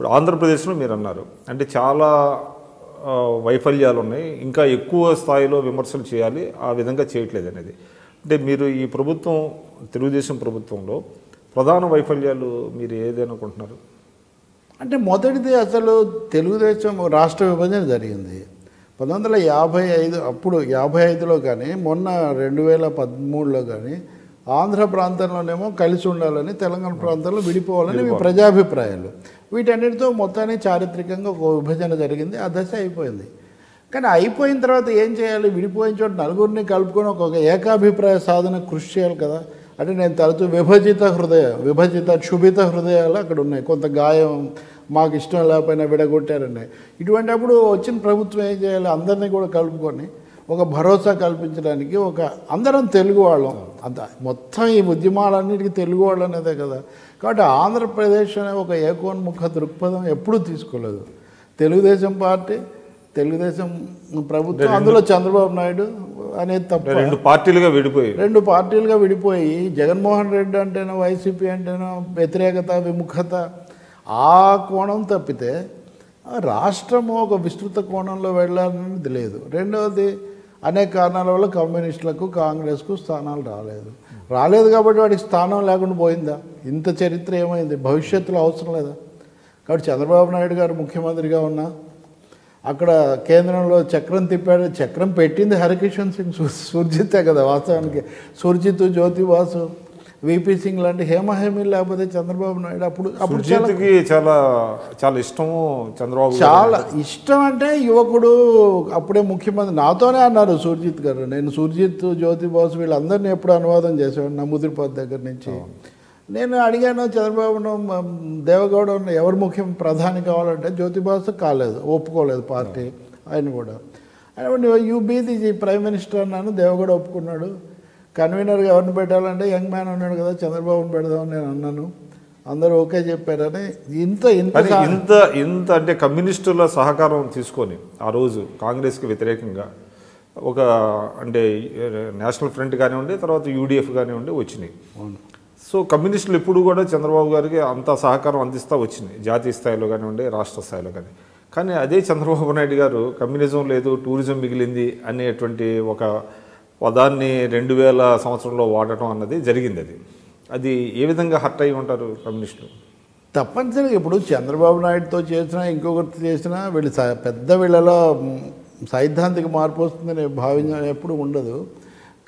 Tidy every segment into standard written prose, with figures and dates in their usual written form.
ఇప్పుడు ఆంధ్రప్రదేశ్లో మీరు అన్నారు అంటే చాలా వైఫల్యాలు ఉన్నాయి, ఇంకా ఎక్కువ స్థాయిలో విమర్శలు చేయాలి, ఆ విధంగా చేయట్లేదు అనేది. అంటే మీరు ఈ ప్రభుత్వం తెలుగుదేశం ప్రభుత్వంలో ప్రధాన వైఫల్యాలు మీరు ఏదనుకుంటున్నారు? అంటే మొదటిది అసలు తెలుగుదేశం రాష్ట్ర విభజన జరిగింది 1955, అప్పుడు 55లో కానీ మొన్న 2013లో కానీ ఆంధ్ర ప్రాంతంలోనేమో కలిసి ఉండాలని, తెలంగాణ ప్రాంతంలో విడిపోవాలని మీ ప్రజాభిప్రాయాలు. వీటన్నిటితో మొత్తాన్ని చారిత్రకంగా ఒక విభజన జరిగింది, ఆ దశ అయిపోయింది. కానీ అయిపోయిన తర్వాత ఏం చేయాలి? విడిపోయిన చోట నలుగురిని కలుపుకొని ఒక ఏకాభిప్రాయ సాధన కృషి చేయాలి కదా. అంటే నేను తరచూ విభజిత క్షుభిత హృదయాలు అక్కడ ఉన్నాయి. కొంత గాయం, మాకు ఇష్టం లేకపోయినా విడగొట్టారన్నాయి. ఇటువంటి అప్పుడు వచ్చిన ప్రభుత్వం ఏం చేయాలి? అందరినీ కూడా కలుపుకొని ఒక భరోసా కల్పించడానికి, ఒక అందరం తెలుగు వాళ్ళం, అంత మొత్తం ఈ ఉద్యమాలన్నిటికీ తెలుగు వాళ్ళు అనేదే కదా. కాబట్టి ఆంధ్రప్రదేశ్ అనే ఒక ఏకోన్ముఖ దృక్పథం ఎప్పుడూ తీసుకోలేదు తెలుగుదేశం పార్టీ, తెలుగుదేశం ప్రభుత్వం, అందులో చంద్రబాబు నాయుడు అనేది తప్ప. రెండు పార్టీలుగా విడిపోయి జగన్మోహన్ రెడ్డి అంటేనో వైసీపీ అంటేనో వ్యతిరేకత, విముఖత, ఆ కోణం తప్పితే రాష్ట్రము ఒక విస్తృత కోణంలో వెళ్ళాలనేది లేదు. రెండవది అనేక కారణాల వల్ల కమ్యూనిస్టులకు, కాంగ్రెస్కు స్థానాలు రాలేదు కాబట్టి వాడికి స్థానం లేకుండా పోయిందా? ఇంత చరిత్ర ఏమైంది? భవిష్యత్తులో అవసరం లేదా? కాబట్టి చంద్రబాబు నాయుడు గారు ముఖ్యమంత్రిగా ఉన్నా అక్కడ కేంద్రంలో చక్రం తిప్పాడు. చక్రం పెట్టింది హరికిషన్ సింగ్, సుర్జితే కదా వాస్తవానికి. సుర్జిత్, జ్యోతిబాసు, విపి సింగ్ లాంటి హేమహేమీ లేకపోతే చంద్రబాబు నాయుడు అప్పుడు చాలా ఇష్టము. చంద్రబాబు చాలా ఇష్టం అంటే యువకుడు, అప్పుడే ముఖ్యమంత్రి. నాతోనే అన్నారు సుర్జిత్ గారు, నేను సుర్జిత్, జ్యోతిబాసు వీళ్ళందరినీ ఎప్పుడు అనువాదం చేసేవాడు నమూదిరిపాద్ దగ్గర నుంచి. నేను అడిగాను చంద్రబాబును, దేవగౌడ ఎవరు ప్రధాని కావాలంటే జ్యోతిబాసు కాలేదు, ఒప్పుకోలేదు పార్టీ. ఆయన కూడా you be the prime minister అన్నాను. దేవగౌడ ఒప్పుకున్నాడు. కన్వీనర్గా ఎవరిని పెట్టాలంటే యంగ్ మ్యాన్ ఉన్నాడు కదా, చంద్రబాబుని పెడదామని నేను అన్నాను. అందరూ ఓకే చెప్పారని. ఇంత అంటే కమ్యూనిస్టుల సహకారం తీసుకొని ఆ రోజు కాంగ్రెస్కి వ్యతిరేకంగా ఒక అంటే నేషనల్ ఫ్రంట్ కానివ్వండి, తర్వాత యూడిఎఫ్ కానివ్వండి వచ్చినాయి. సో కమ్యూనిస్టులు ఎప్పుడు కూడా చంద్రబాబు గారికి అంత సహకారం అందిస్తూ వచ్చినాయి, జాతీయ స్థాయిలో కానివ్వండి, రాష్ట్ర స్థాయిలో కానీ అదే చంద్రబాబు నాయుడు గారు కమ్యూనిజం లేదు, టూరిజం మిగిలింది అనేటువంటి ఒక పదాన్ని 2000 సంవత్సరంలో వాడటం అన్నది జరిగింది. అది ఏ విధంగా హర్ట్ అయి ఉంటారు కమ్యూనిస్టులు? తప్పనిసరిగా ఇప్పుడు చంద్రబాబు నాయుడుతో చేసినా ఇంకొకటి చేసినా వీళ్ళలో సైద్ధాంతిక మార్పు వస్తుందని భావించడం ఎప్పుడు ఉండదు.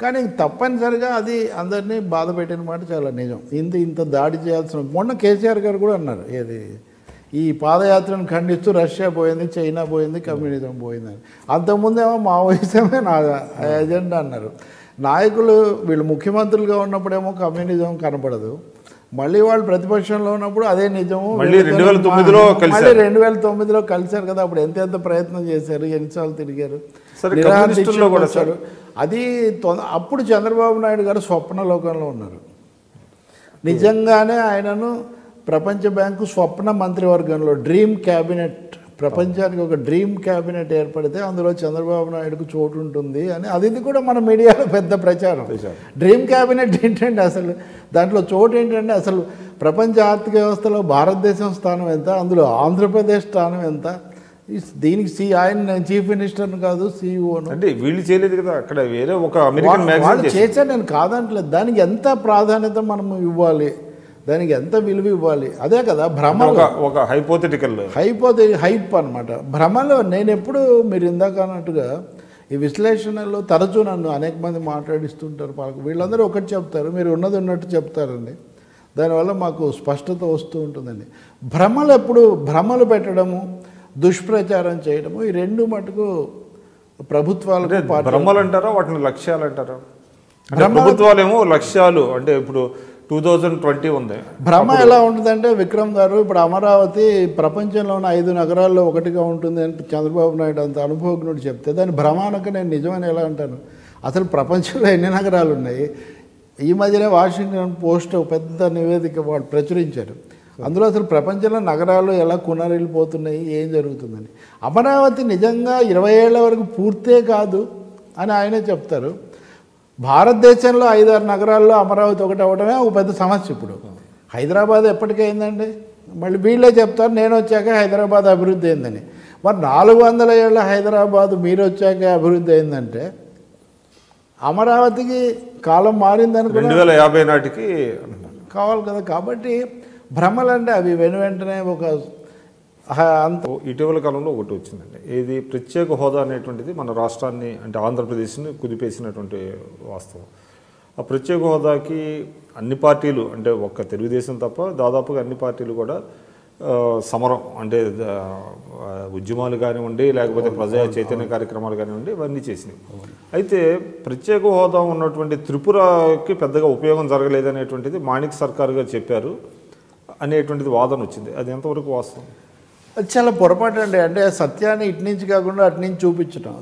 కానీ తప్పనిసరిగా అది అందరినీ బాధ పెట్టిన మాట చాలా నిజం. ఇంత దాడి చేయాల్సిన, మొన్న కేసీఆర్ గారు కూడా అన్నారు, ఏది ఈ పాదయాత్రను ఖండిస్తూ రష్యా పోయింది, చైనా పోయింది, కమ్యూనిజం పోయిందని. అంతకుముందేమో మావోయిజమే నా ఎజెండా అన్నారు. నాయకులు వీళ్ళు ముఖ్యమంత్రులుగా ఉన్నప్పుడేమో కమ్యూనిజం కనపడదు, మళ్ళీ వాళ్ళు ప్రతిపక్షంలో ఉన్నప్పుడు అదే నిజము. మళ్ళీ 2009లో కలిశారు కదా, అప్పుడు ఎంత ప్రయత్నం చేశారు, ఎన్నిసార్లు తిరిగారు, వచ్చారు. అది అప్పుడు చంద్రబాబు నాయుడు గారు స్వప్నలోకంలో ఉన్నారు. నిజంగానే ఆయనను ప్రపంచ బ్యాంకు స్వప్న మంత్రివర్గంలో డ్రీమ్ క్యాబినెట్, ప్రపంచానికి ఒక డ్రీమ్ క్యాబినెట్ ఏర్పడితే అందులో చంద్రబాబు నాయుడుకు చోటు ఉంటుంది అని అది కూడా మన మీడియాలో పెద్ద ప్రచారం. డ్రీమ్ క్యాబినెట్ ఏంటంటే అసలు దాంట్లో చోటు ఏంటంటే అసలు ప్రపంచ ఆర్థిక వ్యవస్థలో భారతదేశం స్థానం ఎంత, అందులో ఆంధ్రప్రదేశ్ స్థానం ఎంత, దీనికి ఆయన చీఫ్ మినిస్టర్ని కాదు, సీఈఓను. అంటే వీళ్ళు చేయలేదు కదా, అక్కడ వేరే ఒక అమెరికన్ వాళ్ళు చేశారు, నేను కాదంటలేదు. దానికి ఎంత ప్రాధాన్యత మనం ఇవ్వాలి, దానికి ఎంత విలువ ఇవ్వాలి, అదే కదా భ్రమ. ఒక హైప్ అనమాట. భ్రమలో నేను ఎప్పుడు మీరు ఇందాక అన్నట్టుగా ఈ విశ్లేషణలో తరచూ నన్ను అనేక మంది మాట్లాడిస్తుంటారు. వీళ్ళందరూ ఒకటి చెప్తారు, మీరు ఉన్నది ఉన్నట్టు చెప్తారండి, దానివల్ల మాకు స్పష్టత వస్తూ ఉంటుందండి. భ్రమలు పెట్టడము, దుష్ప్రచారం చేయడము, ఈ రెండు మటుకు ప్రభుత్వాలకు. భ్రమలు అంటారా వాటిని లక్ష్యాలు అంటారా? ప్రభుత్వాలేమో లక్ష్యాలు అంటే ఇప్పుడు 2020 ఉంది. భ్రమ ఎలా ఉంటుందంటే విక్రమ్ గారు, ఇప్పుడు అమరావతి ప్రపంచంలో ఉన్న 5 నగరాల్లో ఒకటిగా ఉంటుంది అని చంద్రబాబు నాయుడు అంత అనుభవజ్ఞుడు చెప్తే దాని భ్రమ అనక నేను నిజమని ఎలా అంటాను? అసలు ప్రపంచంలో ఎన్ని నగరాలు ఉన్నాయి? ఈ మధ్యనే వాషింగ్టన్ పోస్ట్ పెద్ద నివేదిక వాళ్ళు ప్రచురించారు. అందులో అసలు ప్రపంచంలో నగరాలు ఎలా కునరిల్లిపోతున్నాయి, ఏం జరుగుతుందని. అమరావతి నిజంగా 20 ఏళ్ల వరకు పూర్తే కాదు అని ఆయనే చెప్తారు. భారతదేశంలో 5-6 నగరాల్లో అమరావతి ఒకటి అవ్వడమే ఒక పెద్ద సమస్య. ఇప్పుడు హైదరాబాద్ ఎప్పటికైందండి, మళ్ళీ వీళ్ళే చెప్తారు నేను వచ్చాక హైదరాబాద్ అభివృద్ధి అయిందని. మరి 400 ఏళ్ళ హైదరాబాద్ మీరు వచ్చాక అభివృద్ధి అయిందంటే అమరావతికి కాలం మారిందనుకో 2050 నాటికి కావాలి కదా. కాబట్టి భ్రమలంటే అవి వెంటనే ఒక అంత ఇటీవల కాలంలో ఒకటి వచ్చిందండి, ఇది ప్రత్యేక హోదా అనేటువంటిది మన రాష్ట్రాన్ని అంటే ఆంధ్రప్రదేశ్ని కుదిపేసినటువంటి వాస్తవం. ఆ ప్రత్యేక హోదాకి అన్ని పార్టీలు అంటే ఒక్క తెలుగుదేశం తప్ప దాదాపుగా అన్ని పార్టీలు కూడా సమరం అంటే ఉద్యమాలు కానివ్వండి, లేకపోతే ప్రజా చైతన్య కార్యక్రమాలు కానివ్వండి, ఇవన్నీ చేసినాయి. అయితే ప్రత్యేక హోదా ఉన్నటువంటి త్రిపురకి పెద్దగా ఉపయోగం జరగలేదనేటువంటిది మాణిక్ సర్కార్ గారు చెప్పారు అనేటువంటిది వాదన వచ్చింది. అది ఎంతవరకు వాస్తవం? అది చాలా పొరపాటు అండి. అంటే సత్యాన్ని ఇటు నుంచి కాకుండా అటు నుంచి చూపించడం.